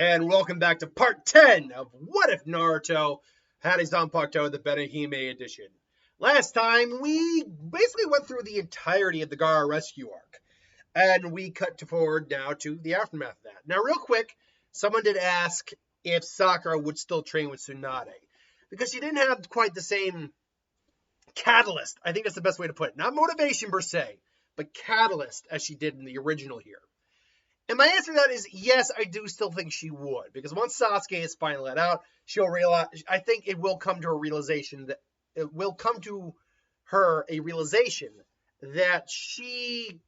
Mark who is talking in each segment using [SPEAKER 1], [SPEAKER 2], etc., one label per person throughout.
[SPEAKER 1] And welcome back to part 10 of What If Naruto had a Zanpakuto, the Benihime edition. Last time, we basically went through the entirety of the Gaara rescue arc. And we cut forward now to the aftermath of that. Now, real quick, someone did ask if Sakura would still train with Tsunade. Because she didn't have quite the same catalyst. I think that's the best way to put it. Not motivation per se, but catalyst as she did in the original here. And my answer to that is yes, I do still think she would. Because once Sasuke is finally let out, she'll realize, I think it will come to a realization that, it will come to her a realization that she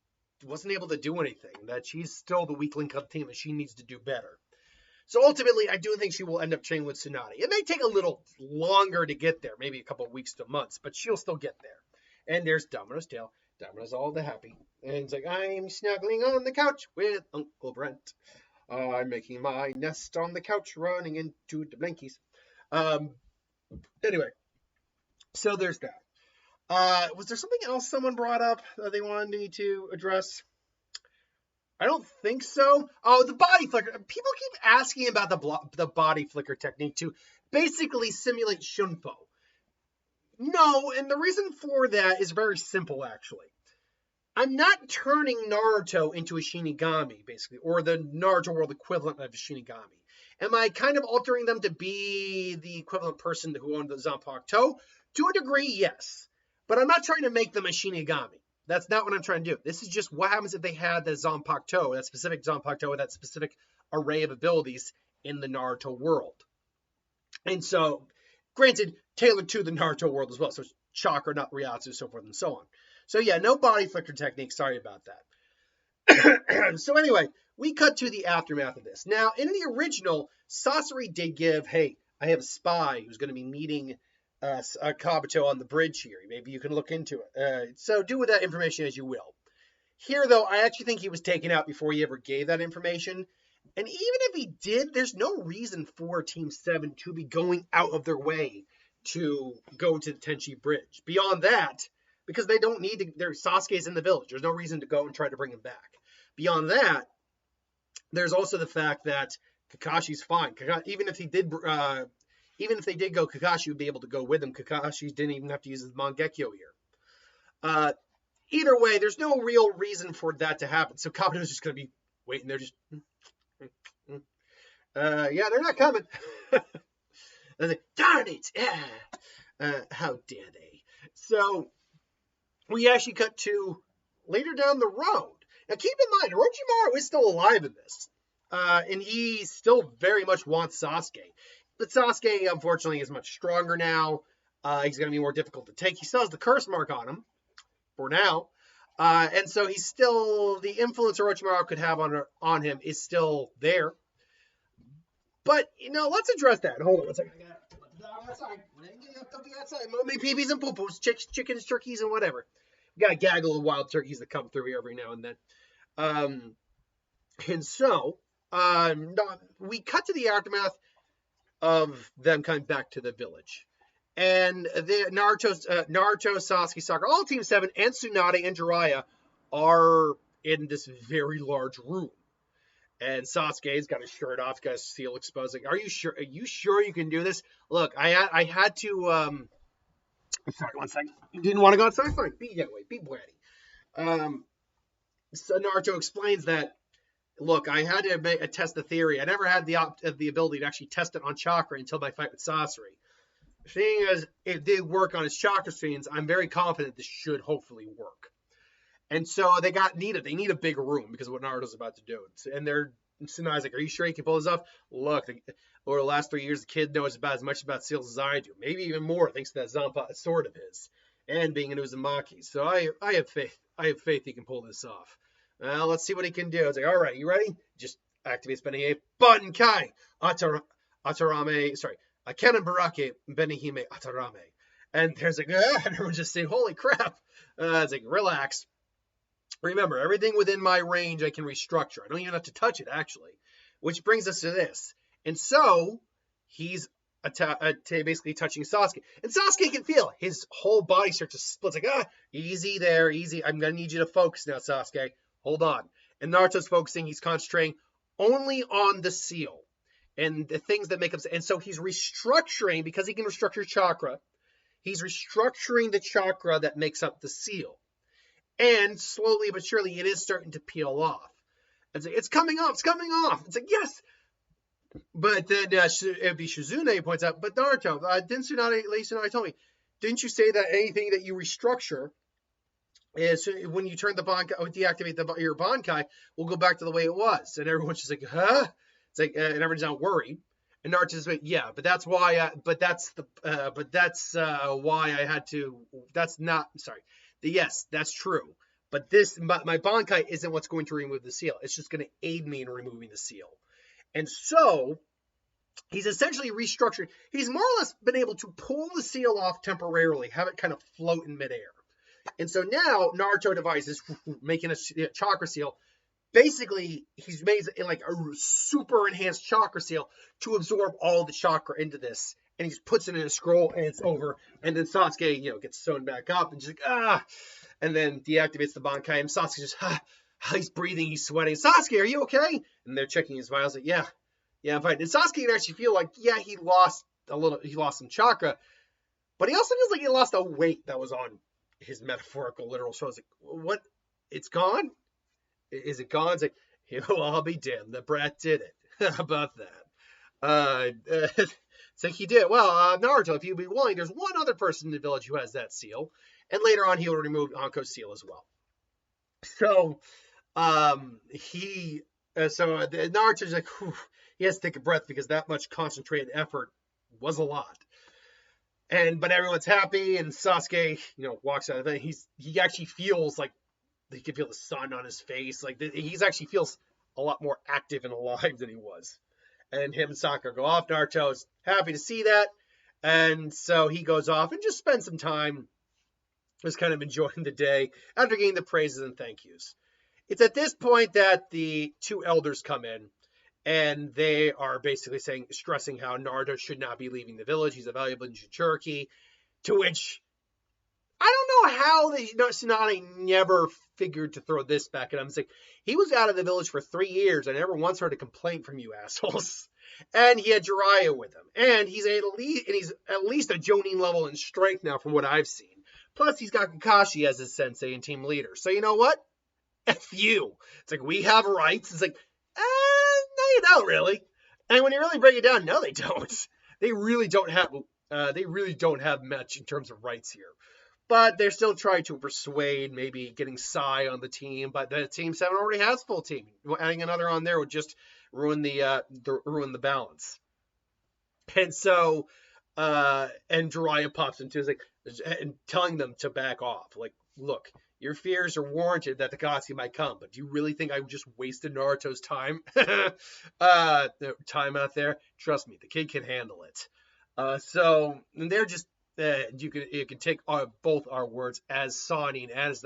[SPEAKER 1] wasn't able to do anything, that she's still the weak link of the team and she needs to do better. So ultimately, I do think she will end up training with Tsunade. It may take a little longer to get there, maybe a couple of weeks to months, but she'll still get there. And there's Domino's tail. Domino's all the happy. And it's like, I'm snuggling on the couch with Uncle Brent. I'm making my nest on the couch, running into the blankies. Anyway, so there's that. Was there something else someone brought up that they wanted me to address? I don't think so. Oh, the body flicker. People keep asking about the body flicker technique to basically simulate Shunpo. No, and the reason for that is very simple, actually. I'm not turning Naruto into a Shinigami, basically, or the Naruto world equivalent of a Shinigami. Am I kind of altering them to be the equivalent person who owned the Zanpakuto? To a degree, yes. But I'm not trying to make them a Shinigami. That's not what I'm trying to do. This is just what happens if they had the Zanpakuto, that specific Zanpakuto with that specific array of abilities in the Naruto world. And so, granted, tailored to the Naruto world as well. So chakra, not Ryatsu, so forth and so on. So yeah, no body flicker technique. Sorry about that. So anyway, we cut to the aftermath of this. Now, in the original, Sasori did give, hey, I have a spy who's going to be meeting Kabuto on the bridge here. Maybe you can look into it. So do with that information as you will. Here, though, I actually think he was taken out before he ever gave that information. And even if he did, there's no reason for Team 7 to be going out of their way to go to the Tenchi Bridge. Beyond that, because they don't need to, Sasuke's in the village. There's no reason to go and try to bring him back. Beyond that, there's also the fact that Kakashi's fine. Even if they did go, Kakashi would be able to go with him. Kakashi didn't even have to use his Mangekyo here. Either way, there's no real reason for that to happen. So Kabuto's just going to be waiting there, just yeah, they're not coming. I was like, darn it! How dare they? So we actually cut to later down the road. Now keep in mind, Orochimaru is still alive in this. And he still very much wants Sasuke. But Sasuke, unfortunately, is much stronger now. He's going to be more difficult to take. He still has the curse mark on him, for now. And so he's still, the influence Orochimaru could have on him is still there. But, let's address that. Hold on one second. Outside. Mommy, peepees, and poo-poos, chickens, turkeys, and whatever. We got a gaggle of wild turkeys that come through here every now and then. And so, we cut to the aftermath of them coming back to the village. And the Naruto, Sasuke, Sakura, all Team 7, and Tsunade and Jiraiya are in this very large room. And Sasuke's got his shirt off, got his seal exposed. Like, are you sure you can do this? Look, I had to, sorry, one second. You didn't want to go outside? Fine, be that way, be bratty. So Naruto explains that, look, I had to test the theory. I never had the ability to actually test it on chakra until my fight with Sasori. Seeing as it did work on his chakra streams, I'm very confident this should hopefully work. And so they need a bigger room because of what Naruto's about to do. And Tsunade's like, are you sure you can pull this off? Look, over the last 3 years, the kid knows about as much about seals as I do. Maybe even more, thanks to that Zanpa sword of his. And being an Uzumaki. So I have faith. I have faith he can pull this off. Well, let's see what he can do. It's like, all right, you ready? Just activate Benihime. Bankai! Atarame, sorry. Kenan Barake, Benihime, Atarame. And there's like, and everyone's just saying, holy crap. It's like, relax. Remember, everything within my range I can restructure. I don't even have to touch it, actually. Which brings us to this. And so, he's basically touching Sasuke. And Sasuke can feel it. His whole body starts to split. It's like, easy there, easy. I'm going to need you to focus now, Sasuke. Hold on. And Naruto's focusing. He's concentrating only on the seal. and the things that make up. And so he's restructuring, because he can restructure chakra. He's restructuring the chakra that makes up the seal. And slowly but surely, it is starting to peel off. It's coming off. It's coming off. It's like, yes. But then it'd be Shizune points out, but Naruto, didn't Tsunade told me, didn't you say that anything that you restructure is when you turn the Bankai, deactivate your Bankai, will go back to the way it was? And everyone's just like, huh? It's like, and everyone's not worried. And Naruto's like, yeah, but that's why. Why I had to. That's not. Sorry. Yes, that's true. But my Bankai isn't what's going to remove the seal. It's just going to aid me in removing the seal. And so he's essentially restructured. He's more or less been able to pull the seal off temporarily, have it kind of float in midair. And so now Naruto devises making a chakra seal. Basically, he's made it like a super enhanced chakra seal to absorb all the chakra into this. And he puts it in a scroll, and it's over. And then Sasuke, gets sewn back up and just and then deactivates the Bankai. And Sasuke just, he's breathing, he's sweating. Sasuke, are you okay? And they're checking his vitals. Like, yeah, I'm fine. And Sasuke can actually feel like, yeah, he lost some chakra, but he also feels like he lost a weight that was on his metaphorical, literal shoulders. Like, what? It's gone? Is it gone? It's like, well, I'll be damned. The brat did it. How about that? It's like he did. Well, Naruto, if you'd be willing, there's one other person in the village who has that seal, and later on he will remove Anko's seal as well. So, Naruto's like, whew, he has to take a breath because that much concentrated effort was a lot. But everyone's happy, and Sasuke, walks out of it. He actually feels like he can feel the sun on his face. Like he actually feels a lot more active and alive than he was. And him and Sakura go off. Naruto's happy to see that, and so he goes off and just spends some time just kind of enjoying the day after getting the praises and thank yous. It's at this point that the two elders come in, and they are basically stressing how Naruto should not be leaving the village. He's a valuable Jinchuriki, to which I don't know how Tsunade never figured to throw this back at him. It's like, he was out of the village for 3 years. I never once heard a complaint from you assholes. And he had Jiraiya with him. And he's at least a Jonin level in strength now from what I've seen. Plus, he's got Kakashi as his sensei and team leader. So you know what? F you. It's like, we have rights. It's like, no, you don't really. And when you really break it down, no, they don't. They really don't have much in terms of rights here. But they're still trying to persuade maybe getting Sai on the team. But the Team 7 already has full team. Adding another on there would just ruin the balance. And so, and Jiraiya pops into it, and telling them to back off. Like, look, your fears are warranted that Akatsuki might come, but do you really think I just wasted Naruto's time? Time out there? Trust me, the kid can handle it. So they're just, you can take both our words as Sanin, as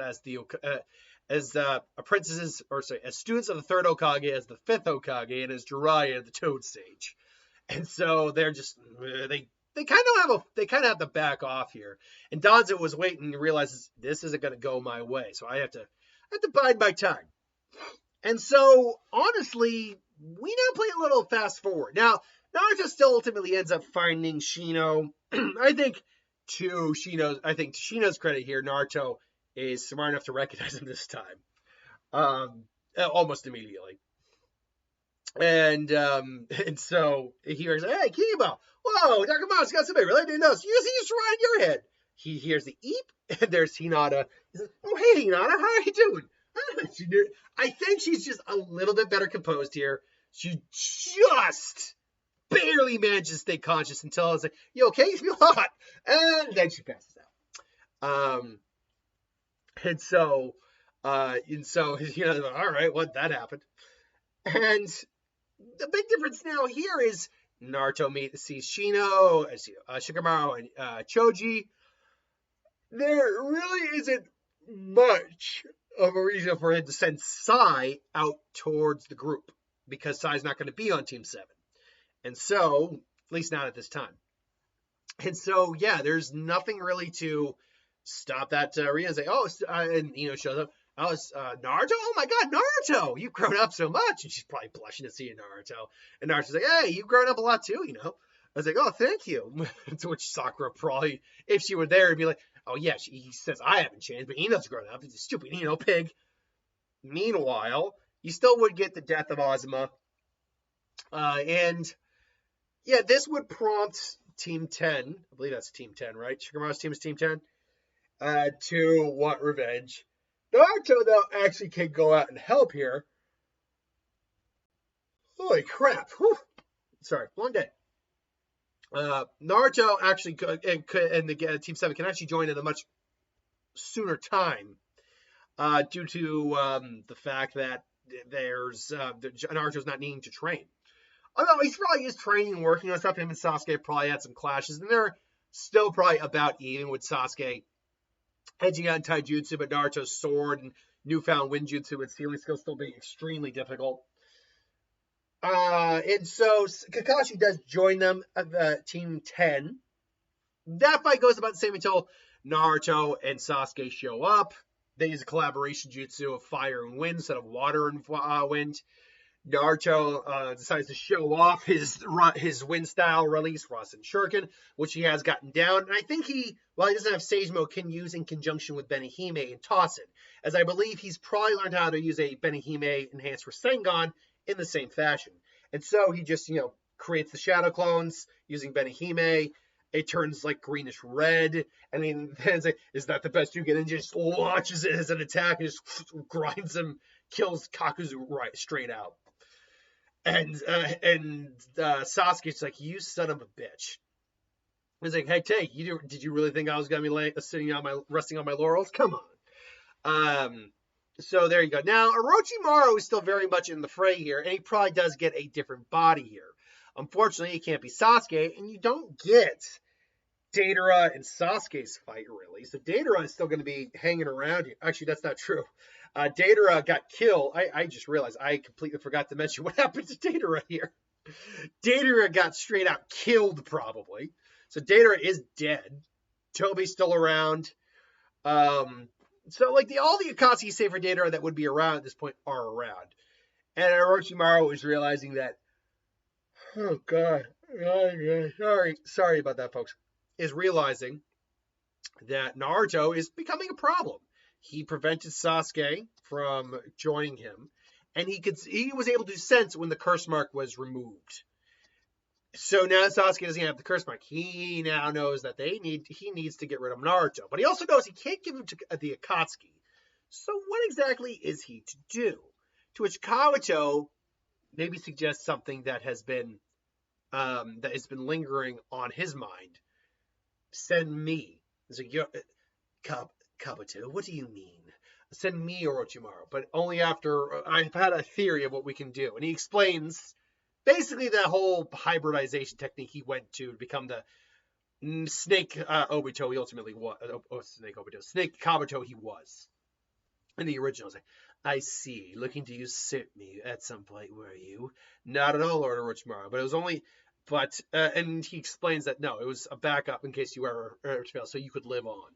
[SPEAKER 1] apprentices, as students of the third Hokage, as the fifth Hokage, and as Jiraiya, the Toad Sage. And so they're just, they kind of have to back off here. And Danzo was waiting and realizes this isn't going to go my way, so I have to bide my time. And so honestly, we now play a little fast forward. Now Naruto still ultimately ends up finding Shino. I think to Shino's credit here, Naruto is smart enough to recognize him this time, almost immediately. And so he hears, hey, Kiba, whoa, Nakamatsu got somebody really didn't know. So you see just right in your head. He hears the eep, and there's Hinata. He's like, oh, hey, Hinata, how are you doing? I think she's just a little bit better composed here. She just barely manages to stay conscious until it's like, you okay? You feel hot. And then she passes out. And so Hinata's like, all right, what, that happened. And the big difference now here is Naruto sees Shino, Shikamaru, and Choji. There really isn't much of a reason for him to send Sai out towards the group, because Sai's not going to be on Team 7. And so, at least not at this time. And so, yeah, there's nothing really to stop that Ria and say, and shows up. I was, Naruto? Oh my god, Naruto! You've grown up so much. And she's probably blushing to see Naruto. And Naruto's like, hey, you've grown up a lot too, you know. I was like, oh, thank you. To which Sakura probably, if she were there, would be like, oh yeah, he says I haven't changed, but Ino's grown up. He's a stupid Ino pig. Meanwhile, you still would get the death of Ozma. And yeah, this would prompt Team 10. I believe that's Team 10, right? Shikamaru's team is Team 10. To want revenge. Naruto, though, actually can go out and help here. Holy crap. Whew. Sorry, long day. Naruto actually could, and the Team 7 can actually join at a much sooner time due to the fact that there's Naruto's not needing to train. Although he's probably is training and working on stuff. Him and Sasuke probably had some clashes, and they're still probably about even with Sasuke edging out in taijutsu, but Naruto's sword and newfound ninjutsu and stealing skills still being extremely difficult. And so Kakashi does join them at the Team 10. That fight goes about the same until Naruto and Sasuke show up. They use a collaboration jutsu of fire and wind instead of water and wind. Naruto decides to show off his wind style release, Rasen Shuriken, which he has gotten down. And I think while he doesn't have Sage Mode, can use in conjunction with Benihime and toss it. As I believe he's probably learned how to use a Benihime enhanced Rasengan in the same fashion. And so he just, creates the shadow clones using Benihime. It turns like greenish red. And then it's like, is that the best you get? And just launches it as an attack and just grinds him, kills Kakuzu right straight out. And Sasuke's like, you son of a bitch. He's like, hey, did you really think I was going to be resting on my laurels? Come on. So there you go. Now, Orochimaru is still very much in the fray here, and he probably does get a different body here. Unfortunately, he can't be Sasuke, and you don't get Deidara and Sasuke's fight, really. So Deidara is still going to be hanging around here. Actually, that's not true. Deidara got killed. I just realized I completely forgot to mention what happened to Deidara here. Deidara got straight out killed, probably. So Deidara is dead. Toby's still around. So, all the Akatsuki save for Deidara that would be around at this point are around. And Orochimaru is realizing that, oh, God. Sorry about that, folks. Is realizing that Naruto is becoming a problem. He prevented Sasuke from joining him, and he was able to sense when the curse mark was removed. So now Sasuke doesn't have the curse mark. He now knows that he needs to get rid of Naruto, but he also knows he can't give him to the Akatsuki. So what exactly is he to do? To which Kabuto maybe suggests something that has been lingering on his mind. Send me. He's like, Kabuto, what do you mean? Send me Orochimaru, but only after I've had a theory of what we can do. And he explains basically the whole hybridization technique he went to become the Snake Obito he ultimately was. Snake Kabuto he was. In the original, I see. Looking to usurp me at some point, were you? Not at all, Lord Orochimaru, but it was only... But, and he explains that, no, it was a backup in case you ever failed, so you could live on.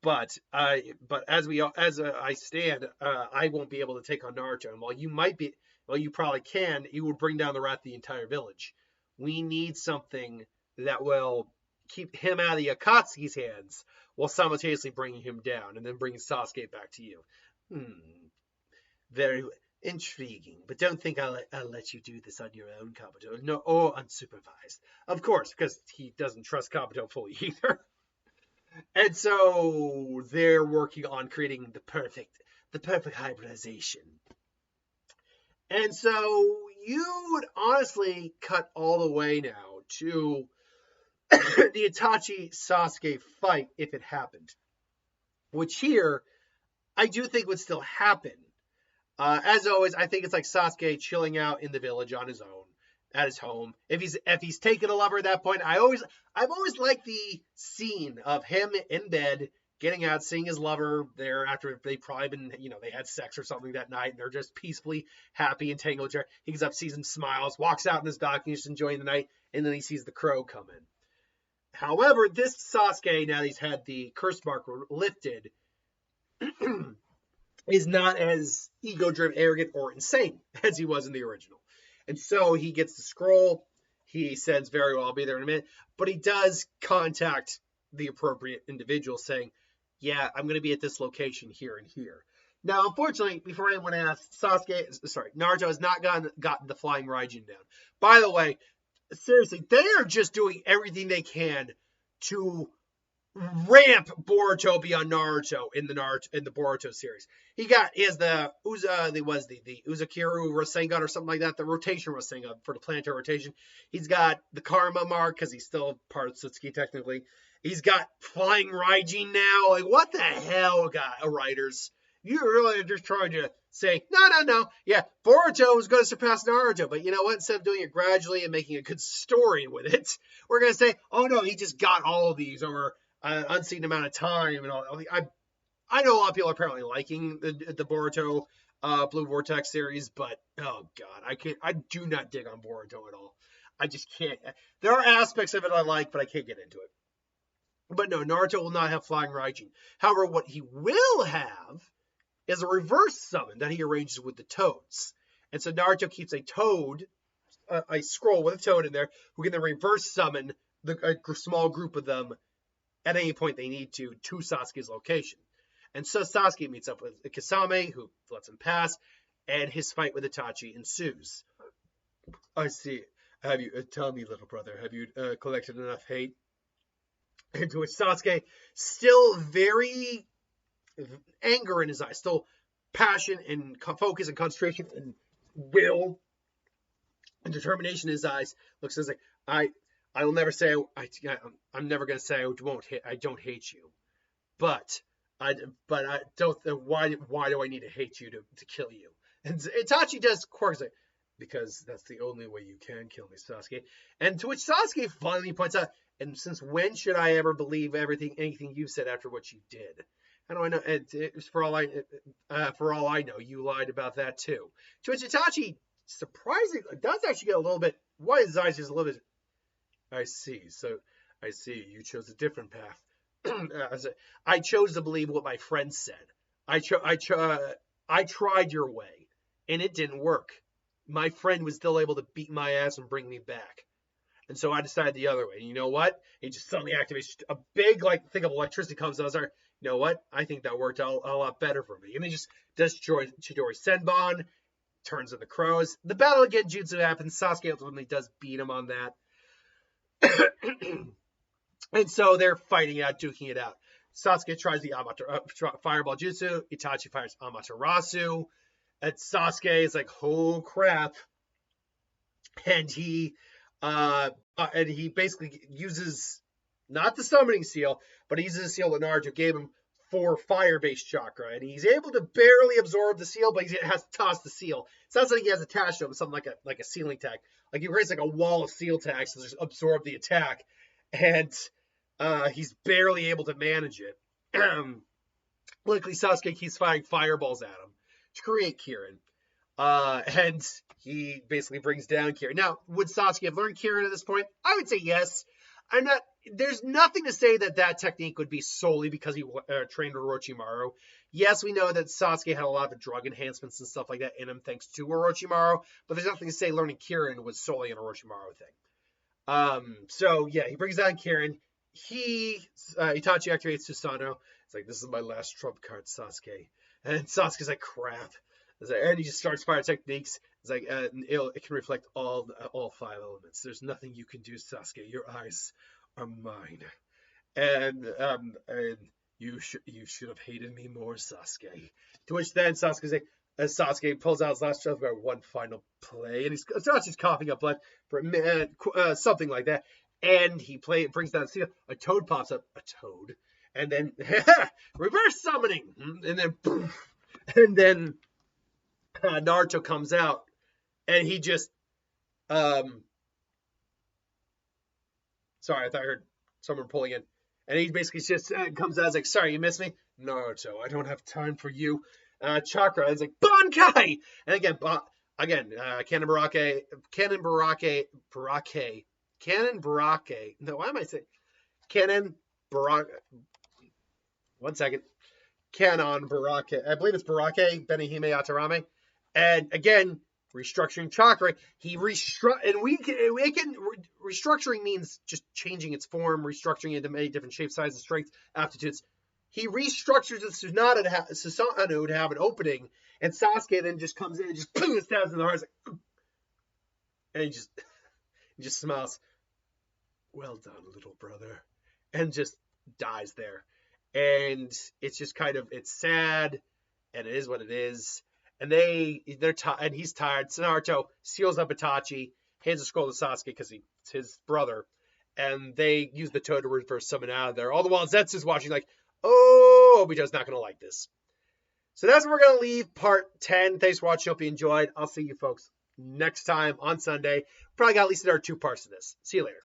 [SPEAKER 1] But as I stand, I won't be able to take on Naruto. And while you probably can, you would bring down the wrath of the entire village. We need something that will keep him out of the Akatsuki's hands while simultaneously bringing him down and then bringing Sasuke back to you. Very intriguing, but don't think I'll let you do this on your own, Kabuto. No, or unsupervised. Of course, because he doesn't trust Kabuto fully either. And so they're working on creating the perfect hybridization. And so you would honestly cut all the way now to the Itachi Sasuke fight if it happened, which here I do think would still happen. As always, I think it's like Sasuke chilling out in the village on his own, at his home. If he's taken a lover at that point, I've always liked the scene of him in bed, getting out, seeing his lover there after they've probably been, they had sex or something that night, and they're just peacefully happy and tangled. He gets up, sees him, smiles, walks out in his balcony, just enjoying the night, and then he sees the crow come in. However, this Sasuke, now that he's had the curse mark lifted, is not as ego-driven, arrogant, or insane as he was in the original. And so he gets the scroll. He says, very well, I'll be there in a minute. But he does contact the appropriate individual saying, yeah, I'm going to be at this location here and here. Now, unfortunately, before anyone asks, Naruto has not gotten the flying Raijin down. By the way, seriously, they are just doing everything they can to ramp Boruto beyond Naruto in the Boruto series. He has the Uzakiru Rasengan or something like that, the rotation Rasengan for the planetary rotation. He's got the Karma mark because he's still part of Satsuki technically. He's got flying Raijin now. Like, what the hell, writers? You really are just trying to say, no. Yeah, Boruto was going to surpass Naruto, but you know what? Instead of doing it gradually and making a good story with it, we're going to say, oh no, he just got all of these over an unseen amount of time and all. I know a lot of people are apparently liking the Boruto Blue Vortex series, but oh god, I do not dig on Boruto at all. I just can't. There are aspects of it I like, but I can't get into it. But no, Naruto will not have flying Raijin. However, what he will have is a reverse summon that he arranges with the toads. And so Naruto keeps a toad, a scroll with a toad in there, who can then reverse summon a small group of them at any point they need to Sasuke's location. And so Sasuke meets up with Kisame, who lets him pass, and his fight with Itachi ensues. I see. Tell me, little brother, have you collected enough hate? And to which Sasuke, still very anger in his eyes, still passion and focus and concentration and will and determination in his eyes, looks as like, I will never say I'm never gonna say I don't hate you, but I don't. Why do I need to hate you to kill you? And Itachi does quirks like, because that's the only way you can kill me, Sasuke. And to which Sasuke finally points out, and since when should I ever believe anything you said after what you did? How do I know? For all I know, you lied about that too. To which Itachi, surprisingly, does actually get a little bit. Why his eyes just a little bit. I see. So I see. You chose a different path. I chose to believe what my friend said. I tried your way, and it didn't work. My friend was still able to beat my ass and bring me back. And so I decided the other way. And you know what? He just suddenly activates a big thing of electricity comes out. I was like, you know what? I think that worked out a lot better for me. And he just does Chidori Senbon, turns in the crows. The battle again, Jutsu happens. Sasuke ultimately does beat him on that. And so they're fighting out, duking it out. Sasuke tries the Fireball Jutsu. Itachi fires Amaterasu. And Sasuke is like, oh crap. And he basically uses not the summoning seal, but he uses a seal that Naruto gave him for fire-based chakra. And he's able to barely absorb the seal, but he has to toss the seal. It sounds like he has attached to him something like a ceiling tag. Like he creates like a wall of seal tags to just absorb the attack. And he's barely able to manage it. Luckily, Sasuke keeps firing fireballs at him to create Kirin. And he basically brings down Kirin. Now, would Sasuke have learned Kirin at this point? I would say yes. There's nothing to say that technique would be solely because he trained Orochimaru. Yes, we know that Sasuke had a lot of drug enhancements and stuff like that in him thanks to Orochimaru, but there's nothing to say learning Kirin was solely an Orochimaru thing. So yeah, he brings down Kirin. Itachi activates Susanoo. It's like, this is my last trump card, Sasuke. And Sasuke's like, crap. And he just starts firing techniques. It's like, it can reflect all 5 elements. There's nothing you can do, Sasuke. Your eyes are mine. And you should have hated me more, Sasuke. To which then Sasuke's like, as Sasuke pulls out his last strength for one final play, and he's not just coughing up blood for something like that. And he brings down the seal. A toad pops up, a toad, and then reverse summoning, and then poof, and then Naruto comes out, and he just sorry, I thought I heard someone pulling in, and he basically just comes out, like, sorry, you missed me, Naruto. I don't have time for you. Chakra is like Bankai, and again, Cannon Barake. No, why am I saying Cannon Barake? 1 second. Canon Barake. I believe it's Barake, Benihime Atarame. And again, restructuring chakra. Restructuring means just changing its form, restructuring it into many different shapes, sizes, strengths, aptitudes. He restructures the Susanoo to have an opening, and Sasuke then just comes in and just boom, stabs in the heart. Like, and he just smiles. Well done, little brother, and just dies there. And it's just it's sad, and it is what it is. And they're tired, and he's tired. So Naruto seals up Itachi, hands the scroll to Sasuke because it's his brother, and they use the toad to reverse summon out of there. All the while Zetsu's watching, like, oh, Obito's not gonna like this. So that's where we're gonna leave part 10. Thanks for watching. Hope you enjoyed. I'll see you folks next time on Sunday. Probably got at least another 2 parts of this. See you later.